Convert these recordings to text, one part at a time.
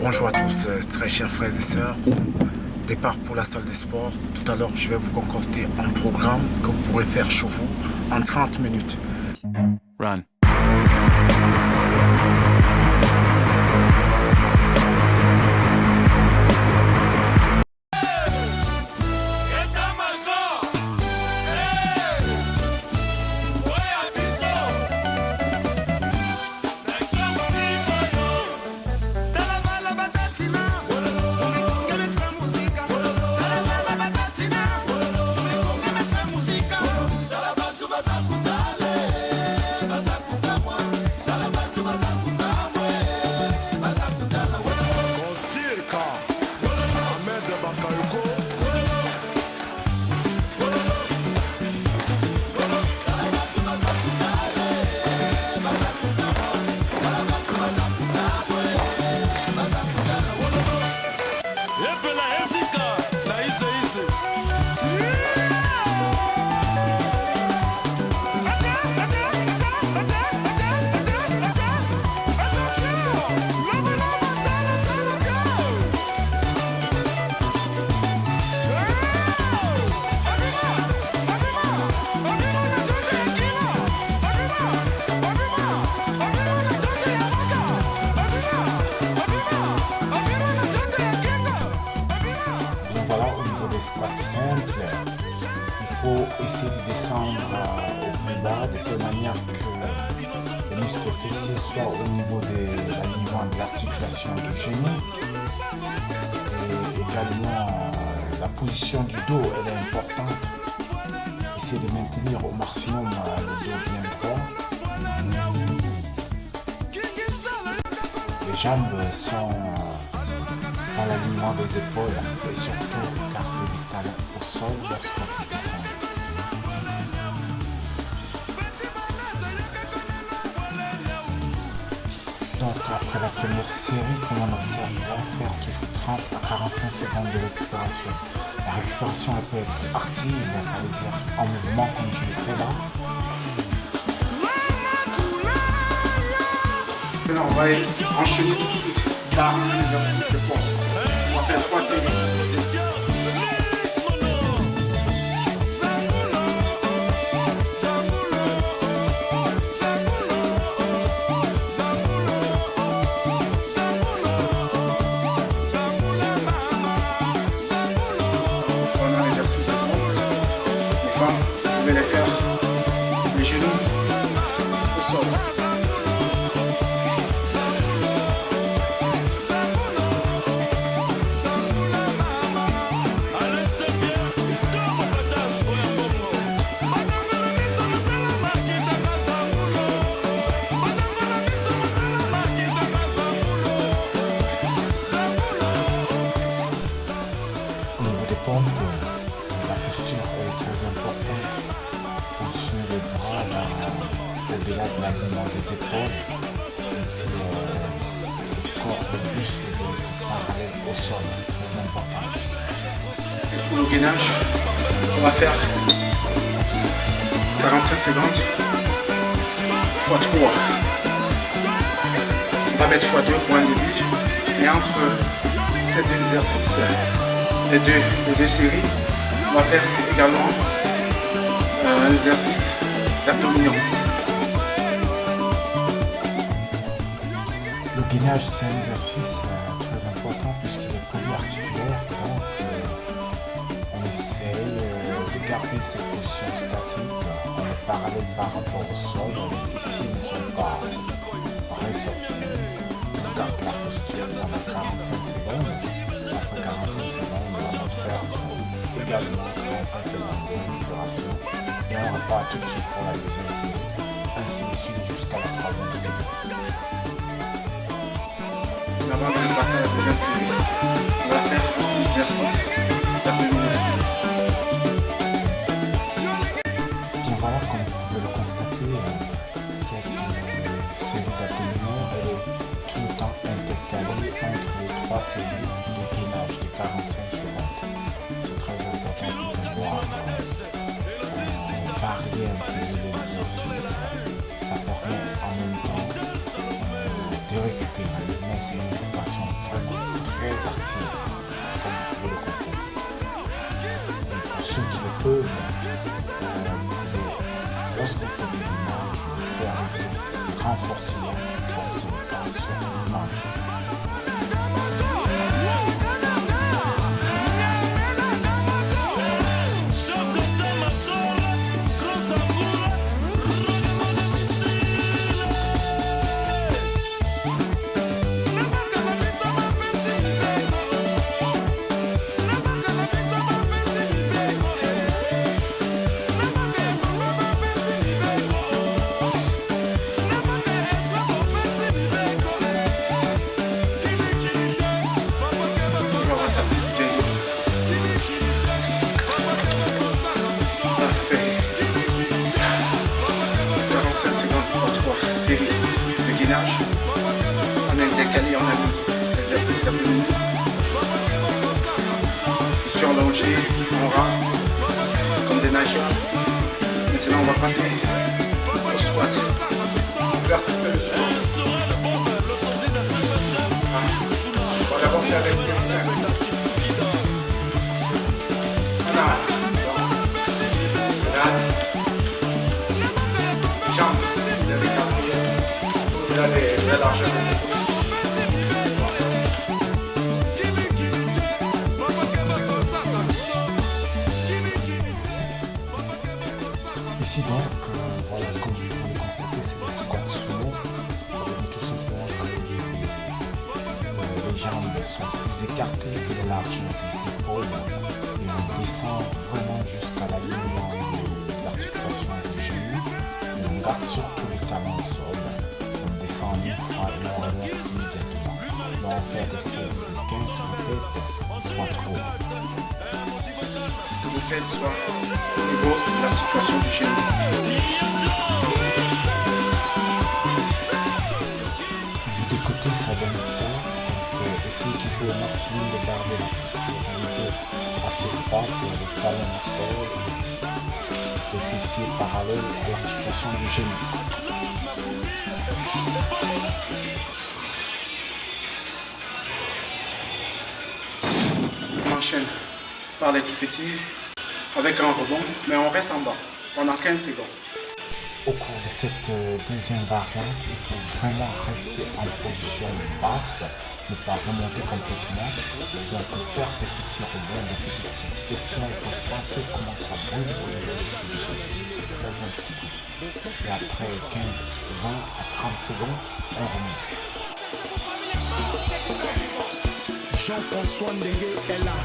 Bonjour à tous, très chers frères et sœurs. Départ pour la salle de sport. Tout à l'heure, je vais vous concocter un programme que vous pourrez faire chez vous en 30 minutes. Run. Squat simple, il faut essayer de descendre au plus bas de telle manière que le muscle fessier soit au niveau de l'alignement de l'articulation du genou. Et également la position du dos, elle est importante. Essayez de maintenir au maximum le dos bien droit. Les jambes sont dans l'alignement des épaules et surtout garder les talons au sol lorsqu'on vous descend. Donc après la première série, comme on observe, on va faire toujours 30 à 45 secondes de récupération. La récupération elle peut être active, ça veut dire en mouvement comme je le fais là. Maintenant on va enchaîner tout de suite par l'exercice de poids. On va faire 3 séries. On a l'exercice de poids. Les femmes, vous pouvez les faire les genoux au sol. La posture est très importante. Positionner les bras au-delà de l'alignement des épaules. Le corps, le buste doit être parallèle au sol, très important. Pour le gainage, on va faire 45 secondes x 3. On va mettre x2 pour un début. Et entre ces deux exercices, les deux séries, on va faire également un exercice d'abdominaux. Le gainage, c'est un exercice très important puisqu'il est polyarticulaire. Donc, on essaye de garder cette position statique. On est parallèle par rapport au sol. Les fessiers ne sont pas ressortis. On garde la posture pendant 45 secondes. Après 45 secondes, on observe également 45 secondes de récupération et on repart tout de suite pour la deuxième série, ainsi de suite jusqu'à la troisième série. Avant de passer à la deuxième série, on va faire un petit exercice d'abdominaux. Bien voilà, comme vous pouvez le constater, cette série d'abdominaux elle est tout le temps intercalée entre les 3 séries de gainage de 45 secondes. C'est très important de pouvoir varier un peu l'exercice. Ça permet en même temps de récupérer, mais c'est une récupération vraiment très active, comme vous pouvez le constater. Et pour ceux qui le peuvent, lorsqu'on fait des images, faire des exercices de renforcement pour se faire sur l'image. Série de gainage. On a une décalée, on a mis l'exercice d'abdominaux. Surlongé, en rang, comme des nageurs. Maintenant, on va passer au squat. Exercice de squat. On va d'abord faire des séances. On a jambes. La largeur des épaules. Ici donc, voilà, comme vous pouvez le constater, c'est des squats sumo. Ça veut dire tout simplement que les jambes sont plus écartées que la largeur des épaules et on descend vraiment jusqu'à l'alignement de l'articulation du genou et on garde surtout les talons au sol. On descend une fois et on remonte immédiatement. Donc on fait des séries de 15 répètes, fois trop. Que vous faites soit au niveau de l'articulation du genou. Vu des côtés, ça donne ça. Donc essayez toujours au maximum de garder la posture au niveau assez droite, les talons au sol, les fessiers parallèles à l'articulation du genou. On enchaîne par les tout petits avec un rebond, mais on reste en bas pendant 15 secondes. Au cours de cette deuxième variante, il faut vraiment rester en position basse, ne pas remonter complètement. Donc faire des petits rebonds, des petites flexions, il faut sentir comment ça brûle au niveau des fessiers. C'est très important. Et après 15, 20 à 30 secondes, on remonte. Jean-François Ndengue est là.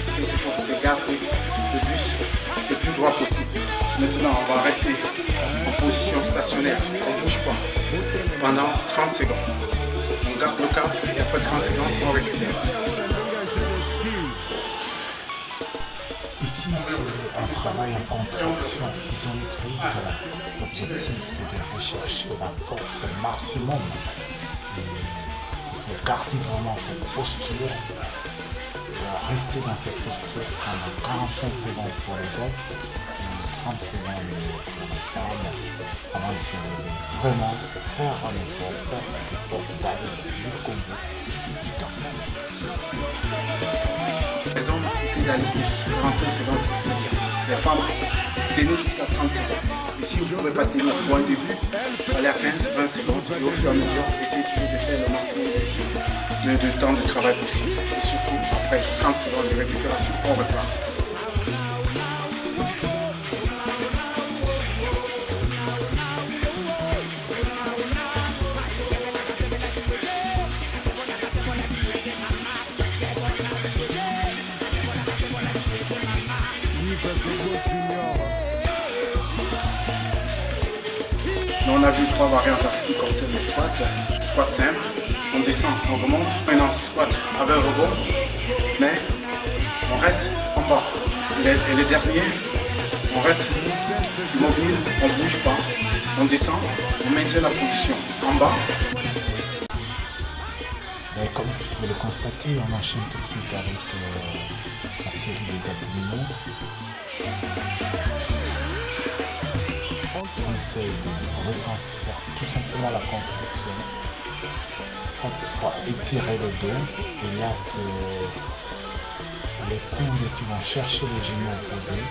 C'est toujours de garder le bus le plus droit possible. Maintenant, on va rester en position stationnaire. On ne bouge pas pendant 30 secondes. On garde le cap et après 30 secondes, on récupère. Ici, c'est un travail en contraction isométrique. L'objectif, c'est de rechercher la force maximum. Et il faut garder vraiment cette posture, rester dans cette posture pendant 45 secondes pour les hommes et 30 secondes pour les femmes avant de se lever. Vraiment faire un effort, faire cet effort d'aller jusqu'au bout du temps. Les hommes essayent d'aller plus. 45 secondes, c'est bien. Les femmes, tenez jusqu'à 30 secondes. Et si vous ne pouvez pas tenir pour un début, allez à 15-20 secondes et au fur et à mesure, essayez toujours de faire le maximum de temps de travail possible. Et surtout, après 30 secondes de récupération, on repart. On a vu 3 variantes en ce qui concerne les squats. Squat simple, on descend, on remonte. Maintenant, squat avec rebond, mais on reste en bas. Et Et les derniers, on reste immobile, on ne bouge pas, on descend, on maintient la position. En bas. Et comme vous pouvez le constater, on enchaîne tout de suite avec la série des abdominaux. On essaie de ressentir tout simplement la contraction, sans toutefois étirer le dos. Et là, c'est les coudes qui vont chercher les genoux opposés.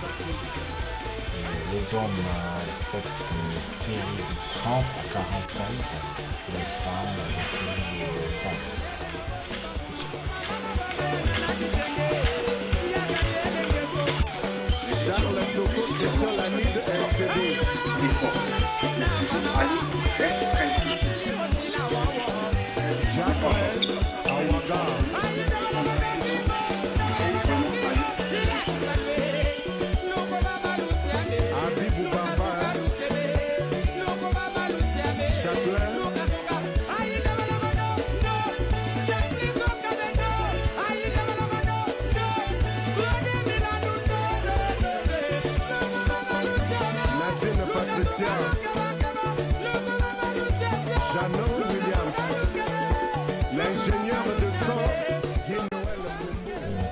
Et les hommes font des séries de 30 à 45 et les femmes des séries de 20. Les étirements sont l'effort, mais toujours aller très doucement. Pas forcément ça. Il faut vraiment aller doucement.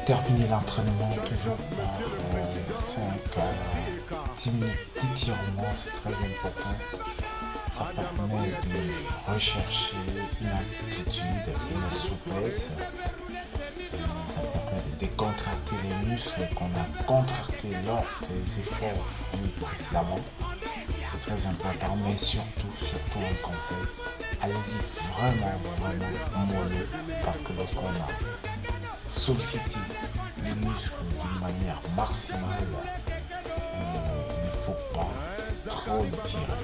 Terminer l'entraînement toujours par 5 à 10 minutes d'étirement, c'est très important. Ça permet de rechercher une amplitude, une souplesse. Ça permet de décontracter les muscles qu'on a contractés lors des efforts fournis précédemment. C'est très important, mais surtout un conseil, allez-y vraiment mollo, parce que lorsqu'on a sollicité les muscles d'une manière maximale, il ne faut pas trop les tirer,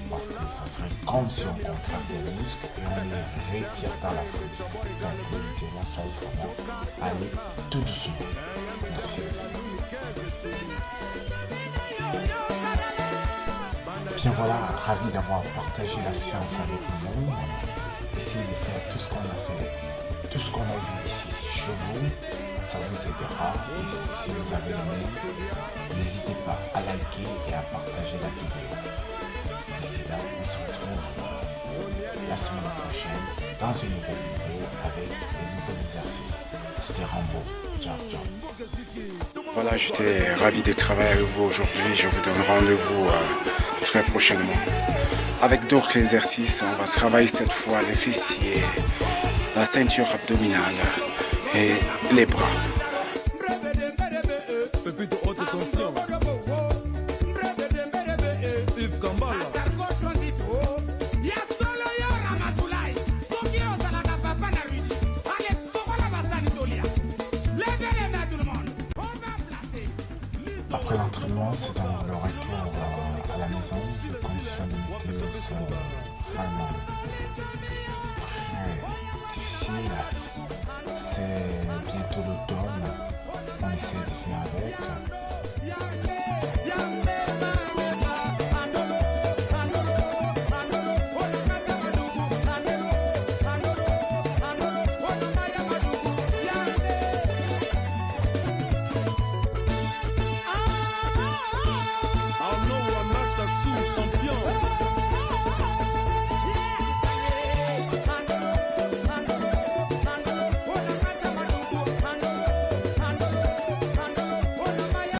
parce que ça serait comme si on contracte les muscles et on les retire dans la foule. Donc les étirements sont vraiment aller tout doucement. Merci. Bien voilà, ravi d'avoir partagé la séance avec vous. Essayez de faire tout ce qu'on a fait, tout ce qu'on a vu ici chez vous, ça vous aidera. Et si vous avez aimé, n'hésitez pas à liker et à partager la vidéo. D'ici là, on se retrouve la semaine prochaine dans une nouvelle vidéo avec des nouveaux exercices. C'était Rambo. Ciao, ciao. Voilà, j'étais ravi de travailler avec vous aujourd'hui. Je vous donne rendez-vous très prochainement. Avec d'autres exercices, on va travailler cette fois les fessiers, la ceinture abdominale et les bras. Après l'entraînement, c'est dans le retour à la maison. Les conditions de météo sont vraiment très difficiles. C'est bientôt l'automne. On essaie de faire avec.